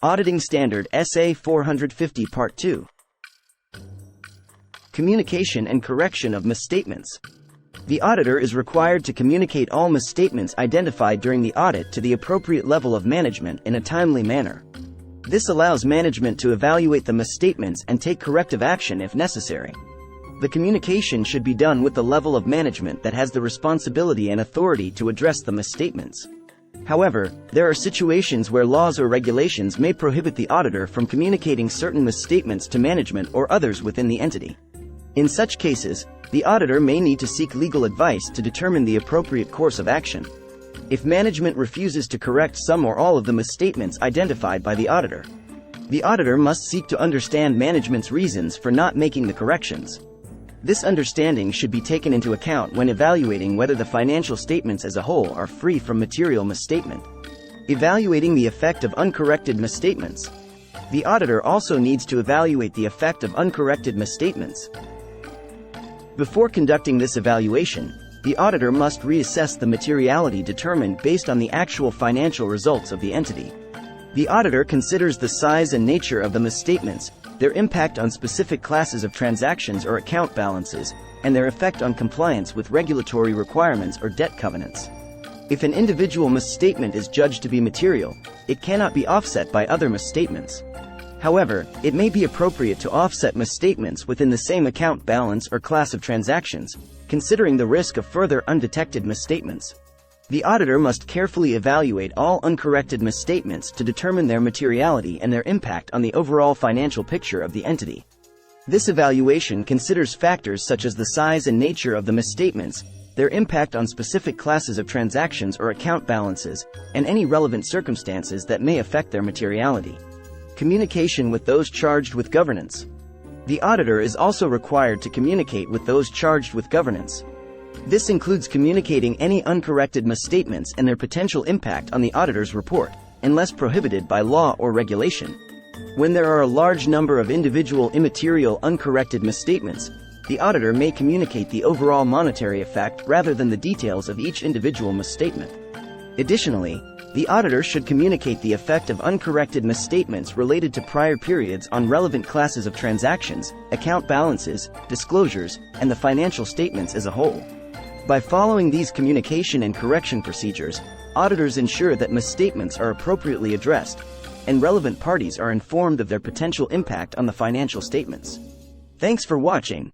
Auditing Standard SA 450 Part 2. Communication and correction of misstatements. The auditor is required to communicate all misstatements identified during the audit to the appropriate level of management in a timely manner. This allows management to evaluate the misstatements and take corrective action if necessary. The communication should be done with the level of management that has the responsibility and authority to address the misstatements. However, there are situations where laws or regulations may prohibit the auditor from communicating certain misstatements to management or others within the entity. In such cases, the auditor may need to seek legal advice to determine the appropriate course of action. If management refuses to correct some or all of the misstatements identified by the auditor must seek to understand management's reasons for not making the corrections. This understanding should be taken into account when evaluating whether the financial statements as a whole are free from material misstatement. Evaluating the effect of uncorrected misstatements. The auditor also needs to evaluate the effect of uncorrected misstatements. Before conducting this evaluation, the auditor must reassess the materiality determined based on the actual financial results of the entity. The auditor considers the size and nature of the misstatements, their impact on specific classes of transactions or account balances, and their effect on compliance with regulatory requirements or debt covenants. If an individual misstatement is judged to be material, it cannot be offset by other misstatements. However, it may be appropriate to offset misstatements within the same account balance or class of transactions, considering the risk of further undetected misstatements. The auditor must carefully evaluate all uncorrected misstatements to determine their materiality and their impact on the overall financial picture of the entity. This evaluation considers factors such as the size and nature of the misstatements, their impact on specific classes of transactions or account balances, and any relevant circumstances that may affect their materiality. Communication with those charged with governance. The auditor is also required to communicate with those charged with governance. This includes communicating any uncorrected misstatements and their potential impact on the auditor's report, unless prohibited by law or regulation. When there are a large number of individual immaterial uncorrected misstatements, the auditor may communicate the overall monetary effect rather than the details of each individual misstatement. Additionally, the auditor should communicate the effect of uncorrected misstatements related to prior periods on relevant classes of transactions, account balances, disclosures, and the financial statements as a whole. By following these communication and correction procedures, auditors ensure that misstatements are appropriately addressed, and relevant parties are informed of their potential impact on the financial statements. Thanks for watching.